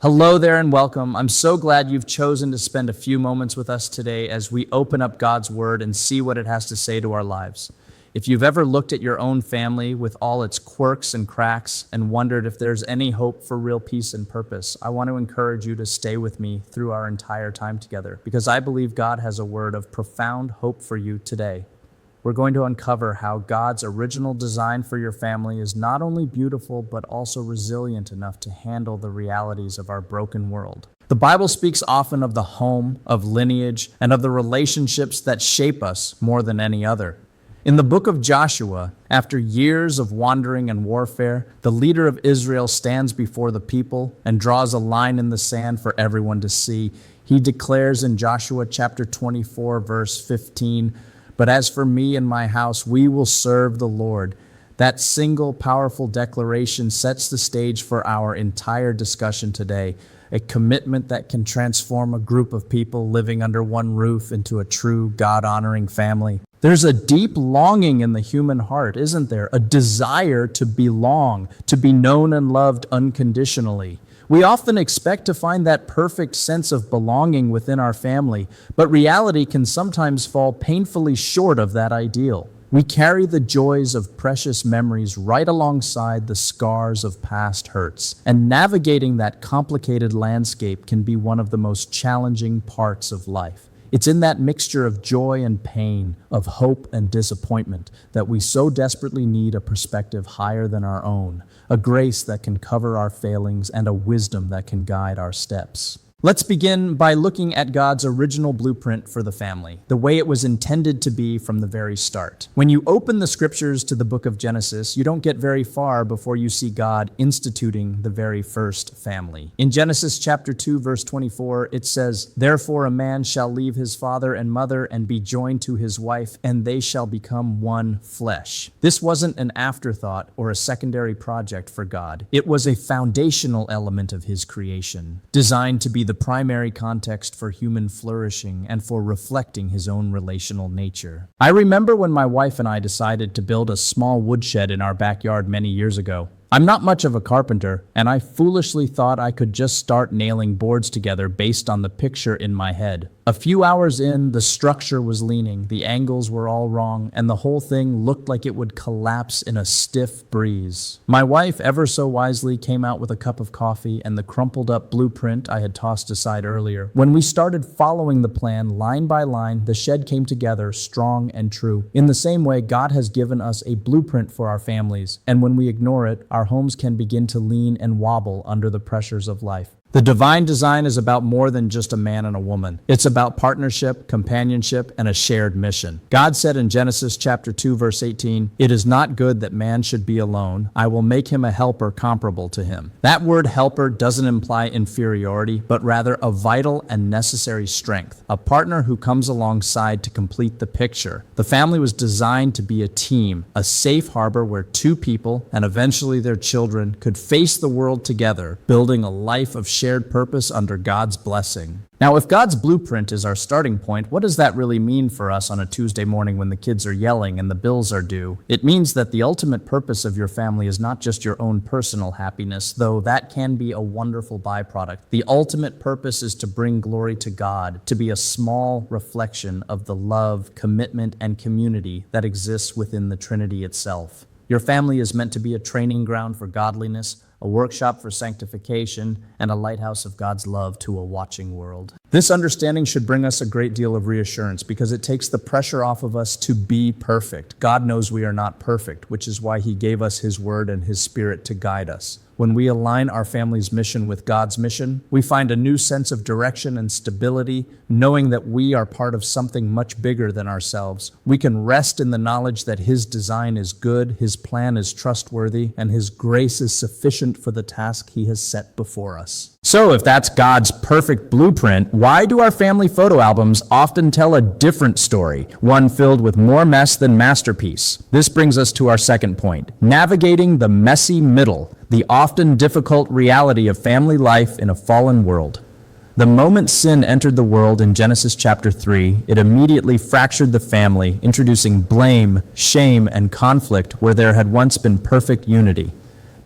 Hello there and welcome. I'm so glad you've chosen to spend a few moments with us today as we open up God's Word and see what it has to say to our lives. If you've ever looked at your own family with all its quirks and cracks and wondered if there's any hope for real peace and purpose, I want to encourage you to stay with me through our entire time together because I believe God has a word of profound hope for you today. We're going to uncover how God's original design for your family is not only beautiful, but also resilient enough to handle the realities of our broken world. The Bible speaks often of the home, of lineage, and of the relationships that shape us more than any other. In the book of Joshua, after years of wandering and warfare, the leader of Israel stands before the people and draws a line in the sand for everyone to see. He declares in Joshua chapter 24, verse 15, "But as for me and my house, we will serve the Lord." That single powerful declaration sets the stage for our entire discussion today, a commitment that can transform a group of people living under one roof into a true God-honoring family. There's a deep longing in the human heart, isn't there? A desire to belong, to be known and loved unconditionally. We often expect to find that perfect sense of belonging within our family, but reality can sometimes fall painfully short of that ideal. We carry the joys of precious memories right alongside the scars of past hurts, and navigating that complicated landscape can be one of the most challenging parts of life. It's in that mixture of joy and pain, of hope and disappointment, that we so desperately need a perspective higher than our own, a grace that can cover our failings and a wisdom that can guide our steps. Let's begin by looking at God's original blueprint for the family, the way it was intended to be from the very start. When you open the scriptures to the book of Genesis, you don't get very far before you see God instituting the very first family. In Genesis chapter 2, verse 24, it says, "Therefore a man shall leave his father and mother and be joined to his wife, and they shall become one flesh." This wasn't an afterthought or a secondary project for God. It was a foundational element of his creation, designed to be the primary context for human flourishing and for reflecting his own relational nature. I remember when my wife and I decided to build a small woodshed in our backyard many years ago. I'm not much of a carpenter, and I foolishly thought I could just start nailing boards together based on the picture in my head. A few hours in, the structure was leaning, the angles were all wrong, and the whole thing looked like it would collapse in a stiff breeze. My wife ever so wisely came out with a cup of coffee and the crumpled up blueprint I had tossed aside earlier. When we started following the plan line by line, the shed came together strong and true. In the same way, God has given us a blueprint for our families, and when we ignore it, our homes can begin to lean and wobble under the pressures of life. The divine design is about more than just a man and a woman. It's about partnership, companionship, and a shared mission. God said in Genesis chapter 2, verse 18, "It is not good that man should be alone. I will make him a helper comparable to him." That word helper doesn't imply inferiority, but rather a vital and necessary strength, a partner who comes alongside to complete the picture. The family was designed to be a team, a safe harbor where two people, and eventually their children, could face the world together, building a life of shared purpose under God's blessing. Now, if God's blueprint is our starting point, what does that really mean for us on a Tuesday morning when the kids are yelling and the bills are due? It means that the ultimate purpose of your family is not just your own personal happiness, though that can be a wonderful byproduct. The ultimate purpose is to bring glory to God, to be a small reflection of the love, commitment, and community that exists within the Trinity itself. Your family is meant to be a training ground for godliness, a workshop for sanctification, and a lighthouse of God's love to a watching world. This understanding should bring us a great deal of reassurance because it takes the pressure off of us to be perfect. God knows we are not perfect, which is why He gave us His Word and His Spirit to guide us. When we align our family's mission with God's mission, we find a new sense of direction and stability, knowing that we are part of something much bigger than ourselves. We can rest in the knowledge that His design is good, His plan is trustworthy, and His grace is sufficient for the task He has set before us. So if that's God's perfect blueprint, why do our family photo albums often tell a different story, one filled with more mess than masterpiece? This brings us to our second point, navigating the messy middle, the often difficult reality of family life in a fallen world. The moment sin entered the world in Genesis chapter 3, it immediately fractured the family, introducing blame, shame, and conflict where there had once been perfect unity.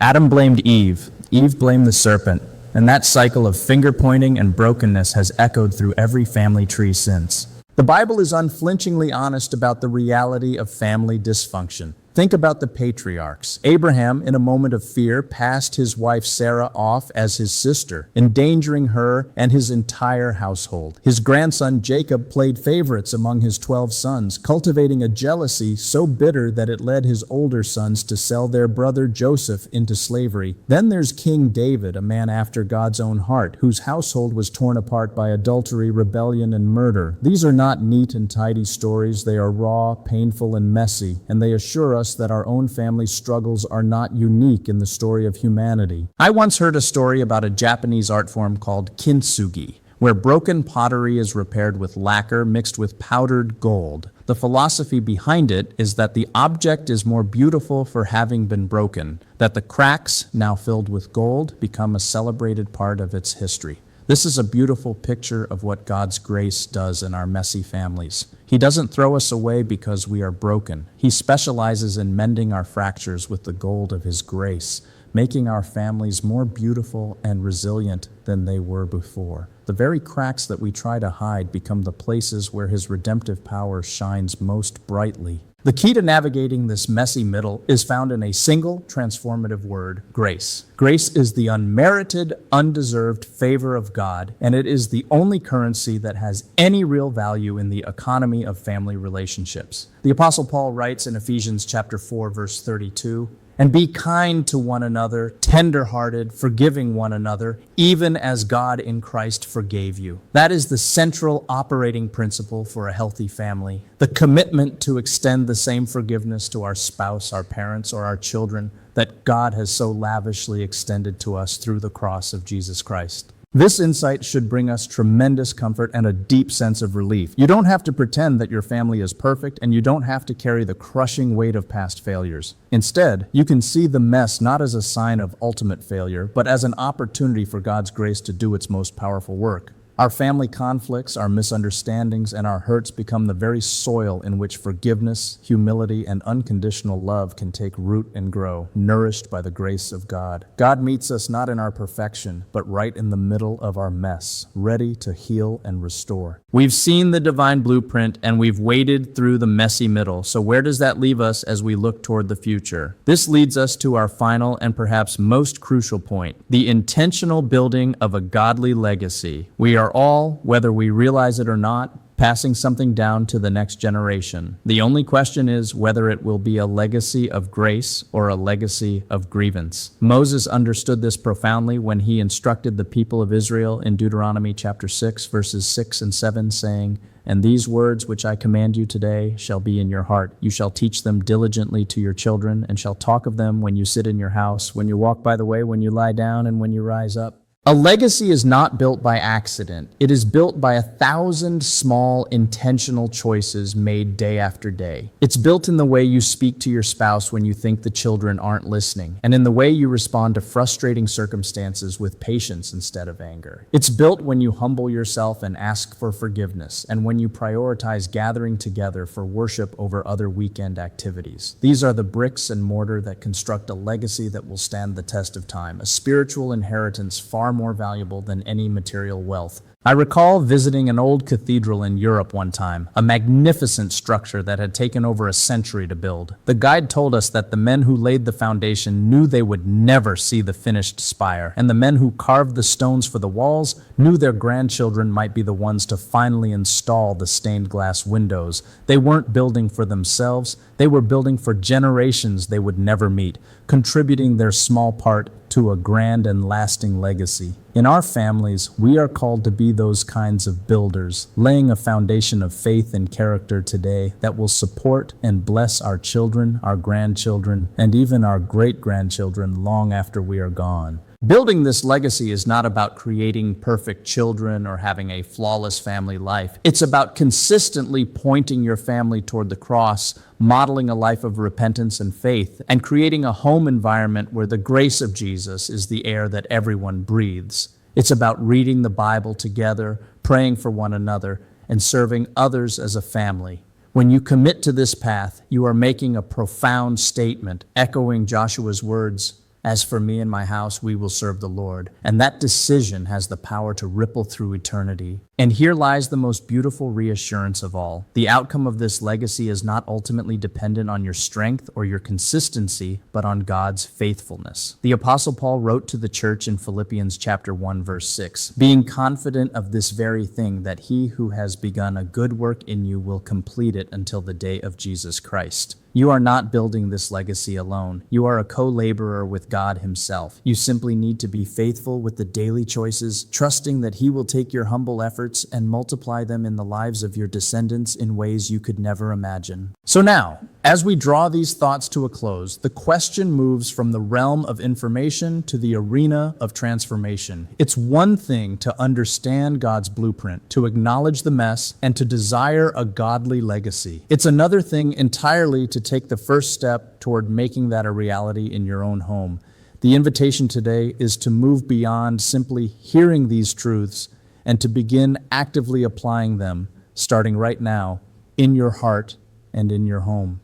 Adam blamed Eve, Eve blamed the serpent, And that cycle of finger-pointing and brokenness has echoed through every family tree since. The Bible is unflinchingly honest about the reality of family dysfunction. Think about the patriarchs. Abraham, in a moment of fear, passed his wife Sarah off as his sister, endangering her and his entire household. His grandson Jacob played favorites among his 12 sons, cultivating a jealousy so bitter that it led his older sons to sell their brother Joseph into slavery. Then there's King David, a man after God's own heart, whose household was torn apart by adultery, rebellion, and murder. These are not neat and tidy stories. They are raw, painful, and messy, and they assure us that our own family struggles are not unique in the story of humanity. I once heard a story about a Japanese art form called kintsugi, where broken pottery is repaired with lacquer mixed with powdered gold. The philosophy behind it is that the object is more beautiful for having been broken, that the cracks, now filled with gold, become a celebrated part of its history. This is a beautiful picture of what God's grace does in our messy families. He doesn't throw us away because we are broken. He specializes in mending our fractures with the gold of His grace, making our families more beautiful and resilient than they were before. The very cracks that we try to hide become the places where His redemptive power shines most brightly. The key to navigating this messy middle is found in a single transformative word: grace. Grace is the unmerited, undeserved favor of God, and it is the only currency that has any real value in the economy of family relationships. The Apostle Paul writes in Ephesians chapter 4, verse 32, "And be kind to one another, tender-hearted, forgiving one another, even as God in Christ forgave you." That is the central operating principle for a healthy family. The commitment to extend the same forgiveness to our spouse, our parents, or our children that God has so lavishly extended to us through the cross of Jesus Christ. This insight should bring us tremendous comfort and a deep sense of relief. You don't have to pretend that your family is perfect, and you don't have to carry the crushing weight of past failures. Instead, you can see the mess not as a sign of ultimate failure, but as an opportunity for God's grace to do its most powerful work. Our family conflicts, our misunderstandings, and our hurts become the very soil in which forgiveness, humility, and unconditional love can take root and grow, nourished by the grace of God. God meets us not in our perfection, but right in the middle of our mess, ready to heal and restore. We've seen the divine blueprint, and we've waded through the messy middle. So where does that leave us as we look toward the future? This leads us to our final and perhaps most crucial point: the intentional building of a godly legacy. We are all, whether we realize it or not, passing something down to the next generation. The only question is whether it will be a legacy of grace or a legacy of grievance. Moses understood this profoundly when he instructed the people of Israel in Deuteronomy chapter 6, verses 6 and 7, saying, "And these words which I command you today shall be in your heart. You shall teach them diligently to your children, and shall talk of them when you sit in your house, when you walk by the way, when you lie down, and when you rise up." A legacy is not built by accident. It is built by 1,000 small, intentional choices made day after day. It's built in the way you speak to your spouse when you think the children aren't listening, and in the way you respond to frustrating circumstances with patience instead of anger. It's built when you humble yourself and ask for forgiveness, and when you prioritize gathering together for worship over other weekend activities. These are the bricks and mortar that construct a legacy that will stand the test of time, a spiritual inheritance far more valuable than any material wealth. I recall visiting an old cathedral in Europe one time, a magnificent structure that had taken over a century to build. The guide told us that the men who laid the foundation knew they would never see the finished spire, and the men who carved the stones for the walls knew their grandchildren might be the ones to finally install the stained glass windows. They weren't building for themselves, they were building for generations they would never meet, contributing their small part to a grand and lasting legacy. In our families, we are called to be those kinds of builders, laying a foundation of faith and character today that will support and bless our children, our grandchildren, and even our great-grandchildren long after we are gone. Building this legacy is not about creating perfect children or having a flawless family life. It's about consistently pointing your family toward the cross, modeling a life of repentance and faith, and creating a home environment where the grace of Jesus is the air that everyone breathes. It's about reading the Bible together, praying for one another, and serving others as a family. When you commit to this path, you are making a profound statement, echoing Joshua's words, As for me and my house, we will serve the Lord. And that decision has the power to ripple through eternity. And here lies the most beautiful reassurance of all. The outcome of this legacy is not ultimately dependent on your strength or your consistency, but on God's faithfulness. The Apostle Paul wrote to the church in Philippians chapter 1, verse 6, being confident of this very thing, that he who has begun a good work in you will complete it until the day of Jesus Christ. You are not building this legacy alone. You are a co-laborer with God himself. You simply need to be faithful with the daily choices, trusting that he will take your humble efforts and multiply them in the lives of your descendants in ways you could never imagine. So now, as we draw these thoughts to a close, the question moves from the realm of information to the arena of transformation. It's one thing to understand God's blueprint, to acknowledge the mess, and to desire a godly legacy. It's another thing entirely to take the first step toward making that a reality in your own home. The invitation today is to move beyond simply hearing these truths and to begin actively applying them, starting right now, in your heart and in your home.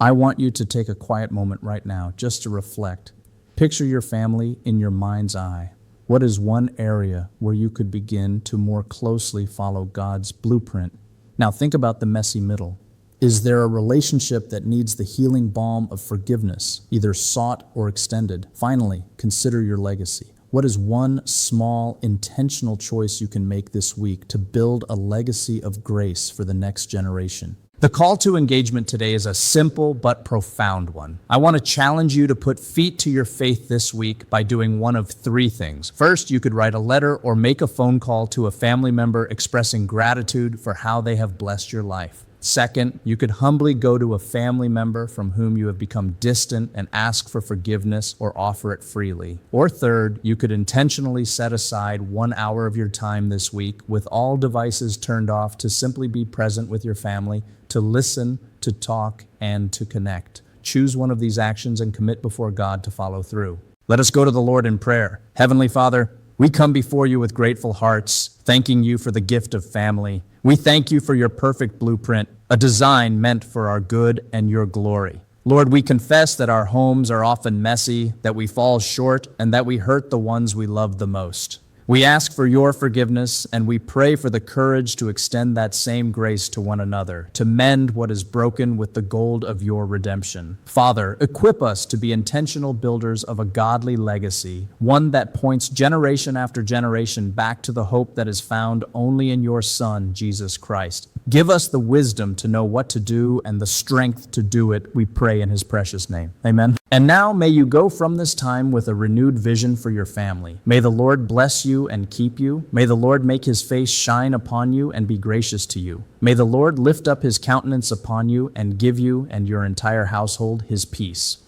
I want you to take a quiet moment right now just to reflect. Picture your family in your mind's eye. What is one area where you could begin to more closely follow God's blueprint? Now think about the messy middle. Is there a relationship that needs the healing balm of forgiveness, either sought or extended? Finally, consider your legacy. What is one small, intentional choice you can make this week to build a legacy of grace for the next generation? The call to engagement today is a simple but profound one. I want to challenge you to put feet to your faith this week by doing one of three things. First, you could write a letter or make a phone call to a family member expressing gratitude for how they have blessed your life. Second, you could humbly go to a family member from whom you have become distant and ask for forgiveness or offer it freely. Or third, you could intentionally set aside 1 hour of your time this week with all devices turned off to simply be present with your family, to listen, to talk, and to connect. Choose one of these actions and commit before God to follow through. Let us go to the Lord in prayer. Heavenly Father, we come before you with grateful hearts, thanking you for the gift of family. We thank you for your perfect blueprint, a design meant for our good and your glory. Lord, we confess that our homes are often messy, that we fall short, and that we hurt the ones we love the most. We ask for your forgiveness, and we pray for the courage to extend that same grace to one another, to mend what is broken with the gold of your redemption. Father, equip us to be intentional builders of a godly legacy, one that points generation after generation back to the hope that is found only in your Son, Jesus Christ. Give us the wisdom to know what to do and the strength to do it, we pray in his precious name. Amen. And now may you go from this time with a renewed vision for your family. May the Lord bless you and keep you. May the Lord make his face shine upon you and be gracious to you. May the Lord lift up his countenance upon you and give you and your entire household his peace.